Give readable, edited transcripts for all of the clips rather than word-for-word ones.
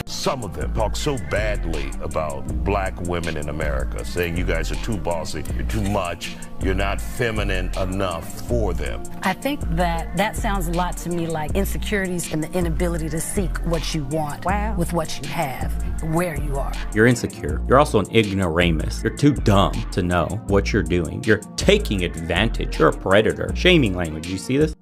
Some of them talk so badly about black women in America, saying you guys are too bossy, you're too much, you're not feminine enough for them. I think that sounds a lot to me like insecurities and the inability to seek what you want with what you have, where you are. You're insecure. You're also an ignoramus. You're too dumb to know what you're doing. You're taking advantage. You're a predator. Shaming language. You see this?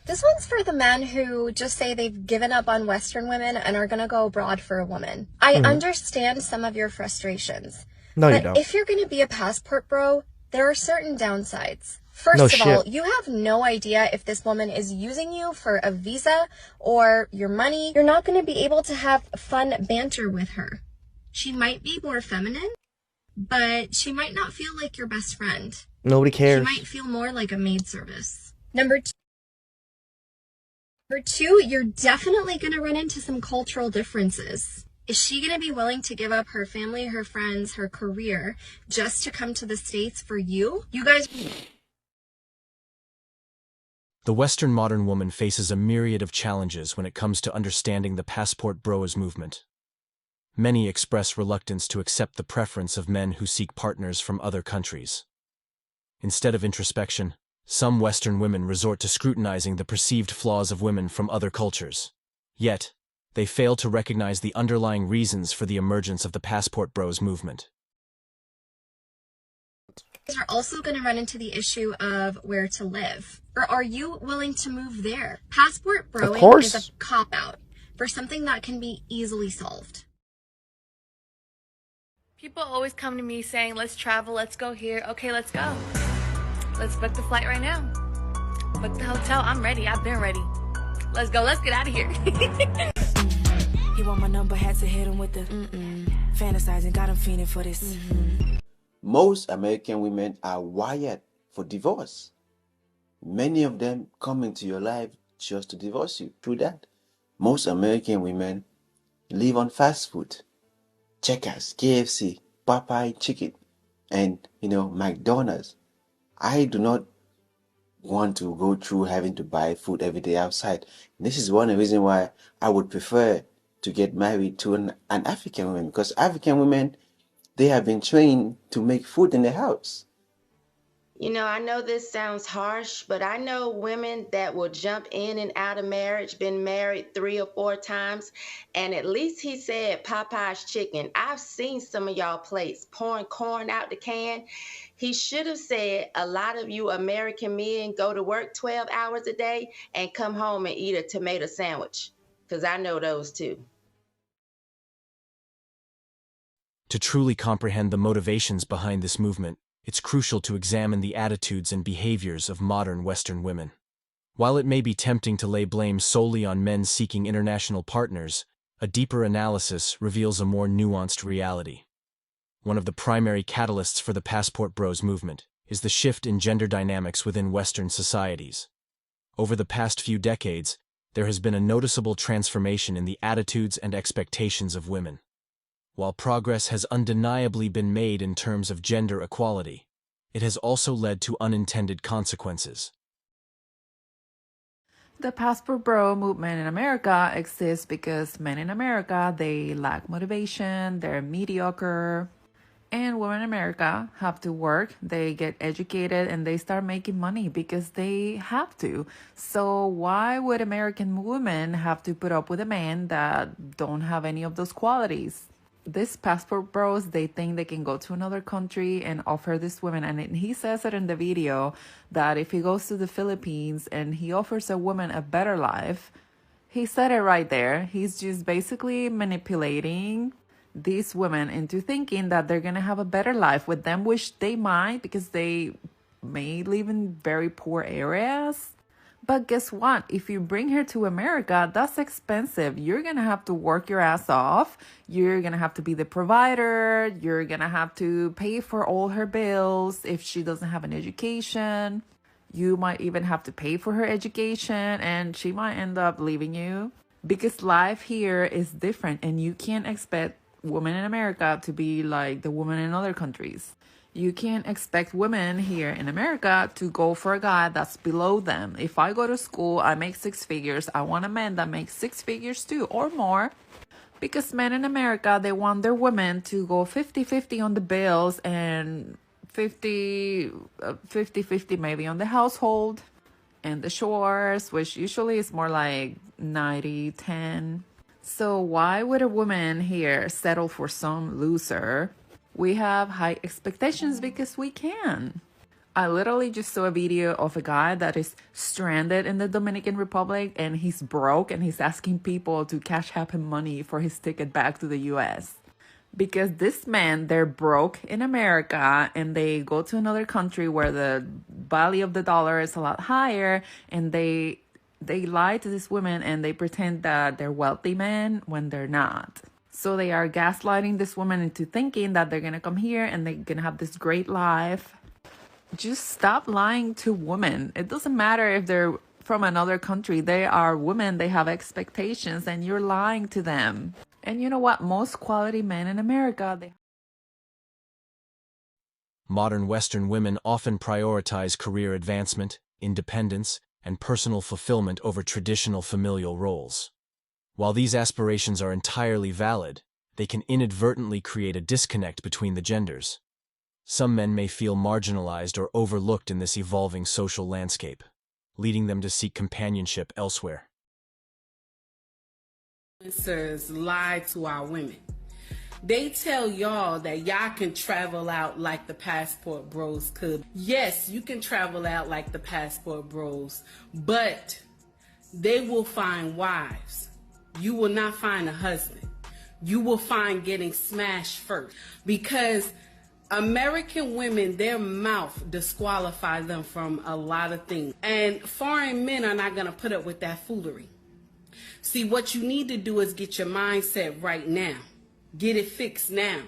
This one's for the men who just say they've given up on Western women and are going to go abroad for a woman. I understand some of your frustrations. No, you but don't. if you're going to be a passport bro, there are certain downsides. First of all, you have no idea if this woman is using you for a visa or your money. You're not going to be able to have fun banter with her. She might be more feminine, but she might not feel like your best friend. Nobody cares. She might feel more like a maid service. Number two, you're definitely going to run into some cultural differences. Is she going to be willing to give up her family, her friends, her career just to come to the States for you? You guys... The Western modern woman faces a myriad of challenges when it comes to understanding the passport bros movement. Many express reluctance to accept the preference of men who seek partners from other countries. Instead of introspection, some Western women resort to scrutinizing the perceived flaws of women from other cultures. Yet, they fail to recognize the underlying reasons for the emergence of the passport bros movement. You guys are also going to run into the issue of where to live. Or are you willing to move there? Passport broing is a cop-out for something that can be easily solved. People always come to me saying, let's travel, let's go here. Okay, let's go. Let's book the flight right now. Book the hotel. I'm ready. I've been ready. Let's go. Let's get out of here. He want my number, had to hit him with the fantasizing, got him fiending for this. Most American women are wired for divorce. Many of them come into your life just to divorce you. True that. Most American women live on fast food. Checkers, KFC, Popeye chicken, and McDonald's. I do not want to go through having to buy food every day outside. This is one of the reasons why I would prefer to get married to an African woman, because African women, they have been trained to make food in the house. You know, I know this sounds harsh, but I know women that will jump in and out of marriage, been married 3 or 4 times, and at least he said Popeye's chicken. I've seen some of y'all plates pouring corn out the can. He should have said, a lot of you American men go to work 12 hours a day and come home and eat a tomato sandwich, because I know those too. To truly comprehend the motivations behind this movement, it's crucial to examine the attitudes and behaviors of modern Western women. While it may be tempting to lay blame solely on men seeking international partners, a deeper analysis reveals a more nuanced reality. One of the primary catalysts for the passport bros movement is the shift in gender dynamics within Western societies. Over the past few decades, there has been a noticeable transformation in the attitudes and expectations of women. While progress has undeniably been made in terms of gender equality, it has also led to unintended consequences. The passport bro movement in America exists because men in America, they lack motivation, they're mediocre, and women in America have to work, they get educated, and they start making money because they have to. So why would American women have to put up with a man that don't have any of those qualities? These passport bros, they think they can go to another country and offer this woman, and he says it in the video, that if he goes to the Philippines and he offers a woman a better life, he said it right there, he's just basically manipulating these women into thinking that they're gonna have a better life with them, which they might, because they may live in very poor areas. But guess what? If you bring her to America, that's expensive. You're going to have to work your ass off. You're going to have to be the provider. You're going to have to pay for all her bills. If she doesn't have an education, you might even have to pay for her education, and she might end up leaving you, because life here is different, and you can't expect women in America to be like the women in other countries. You can't expect women here in America to go for a guy that's below them. If I go to school, I make 6 figures. I want a man that makes 6 figures too or more. Because men in America, they want their women to go 50-50 on the bills and 50-50 maybe on the household and the chores, which usually is more like 90-10. So why would a woman here settle for some loser? We have high expectations because we can. I literally just saw a video of a guy that is stranded in the Dominican Republic and he's broke and he's asking people to cash app him money for his ticket back to the US. Because this man, they're broke in America and they go to another country where the value of the dollar is a lot higher, and they lie to this woman and they pretend that they're wealthy men when they're not. So they are gaslighting this woman into thinking that they're gonna come here and they're gonna have this great life. Just stop lying to women. It doesn't matter if they're from another country. They are women, they have expectations, and you're lying to them. And you know what? Most quality men in America, Modern Western women often prioritize career advancement, independence, and personal fulfillment over traditional familial roles. While these aspirations are entirely valid, they can inadvertently create a disconnect between the genders. Some men may feel marginalized or overlooked in this evolving social landscape, leading them to seek companionship elsewhere. Influencers lie to our women. They tell y'all that y'all can travel out like the passport bros could. Yes, you can travel out like the passport bros, but they will find wives. You will not find a husband. You will find getting smashed first, because American women, their mouth disqualifies them from a lot of things. And foreign men are not going to put up with that foolery. See, what you need to do is get your mindset right now. Get it fixed now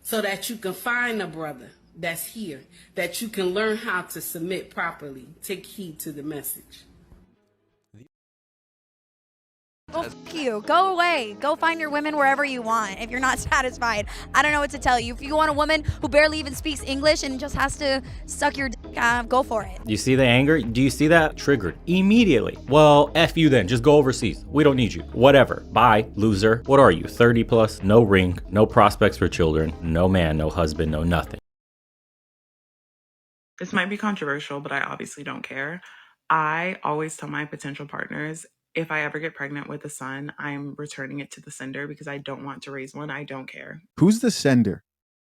so that you can find a brother that's here, that you can learn how to submit properly. Take heed to the message. Well, f you. Go away. Go find your women wherever you want if you're not satisfied. I don't know what to tell you. If you want a woman who barely even speaks English and just has to suck your dick, go for it. You see the anger? Do you see that? Triggered immediately. Well, F you then. Just go overseas. We don't need you. Whatever. Bye, loser. What are you, 30 plus? No ring, no prospects for children, no man, no husband, no nothing. This might be controversial, but I obviously don't care. I always tell my potential partners, if I ever get pregnant with a son, I'm returning it to the sender because I don't want to raise one. I don't care. Who's the sender?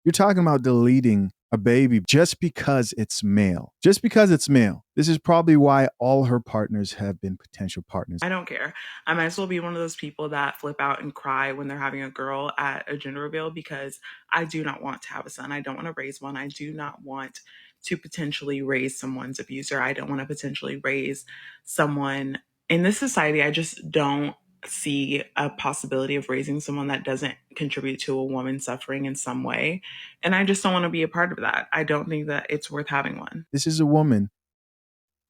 You're talking about deleting a baby just because it's male. Just because it's male. This is probably why all her partners have been potential partners. I don't care. I might as well be one of those people that flip out and cry when they're having a girl at a gender reveal, because I do not want to have a son. I don't want to raise one. I do not want to potentially raise someone's abuser. I don't want to potentially raise someone. In this society, I just don't see a possibility of raising someone that doesn't contribute to a woman suffering in some way. And I just don't want to be a part of that. I don't think that it's worth having one. This is a woman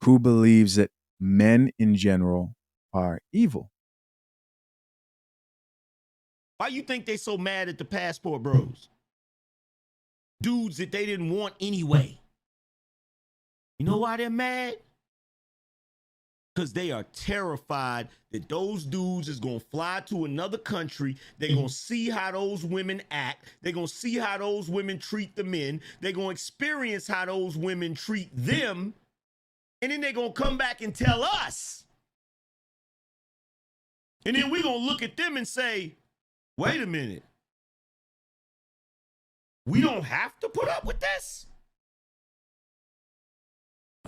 who believes that men in general are evil. Why you think they so mad at the passport bros? Dudes that they didn't want anyway. You know why they're mad? Because they are terrified that those dudes is going to fly to another country. They're going to see how those women act. They're going to see how those women treat the men. They're going to experience how those women treat them. And then they're going to come back and tell us. And then we're going to look at them and say, wait a minute. We don't have to put up with this?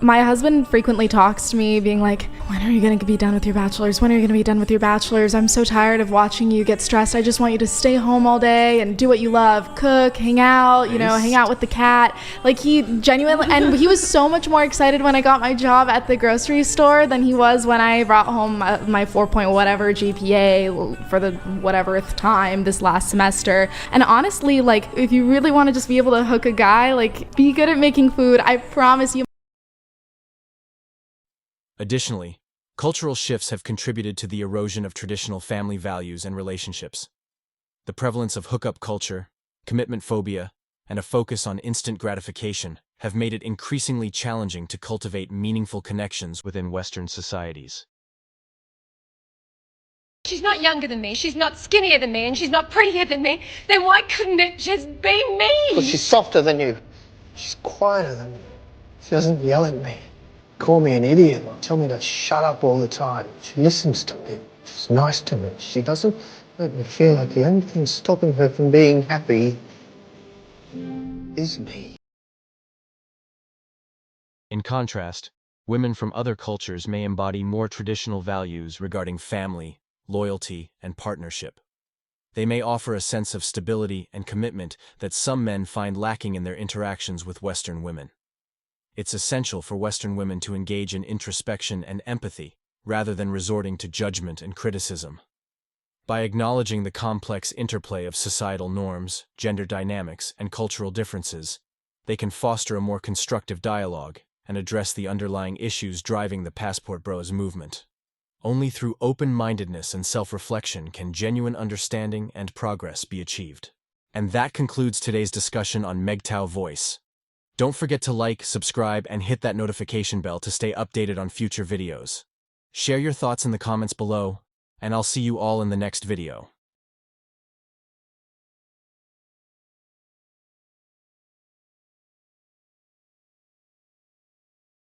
My husband frequently talks to me being like, when are you going to be done with your bachelor's? When are you going to be done with your bachelor's? I'm so tired of watching you get stressed. I just want you to stay home all day and do what you love. Cook, hang out, hang out with the cat. Like, he genuinely, and he was so much more excited when I got my job at the grocery store than he was when I brought home my 4 whatever GPA for the whateverth time this last semester. And honestly, like, if you really want to just be able to hook a guy, like, be good at making food. I promise you. Additionally, cultural shifts have contributed to the erosion of traditional family values and relationships. The prevalence of hookup culture, commitment phobia, and a focus on instant gratification have made it increasingly challenging to cultivate meaningful connections within Western societies. She's not younger than me, she's not skinnier than me, and she's not prettier than me. Then why couldn't it just be me? Because she's softer than you. She's quieter than me. She doesn't yell at me, call me an idiot, tell me to shut up all the time. She listens to me. She's nice to me. She doesn't make me feel like the only thing stopping her from being happy is me. In contrast, women from other cultures may embody more traditional values regarding family, loyalty, and partnership. They may offer a sense of stability and commitment that some men find lacking in their interactions with Western women. It's essential for Western women to engage in introspection and empathy, rather than resorting to judgment and criticism. By acknowledging the complex interplay of societal norms, gender dynamics, and cultural differences, they can foster a more constructive dialogue and address the underlying issues driving the Passport Bros movement. Only through open-mindedness and self-reflection can genuine understanding and progress be achieved. And that concludes today's discussion on MGTOW Voice. Don't forget to like, subscribe, and hit that notification bell to stay updated on future videos. Share your thoughts in the comments below, and I'll see you all in the next video.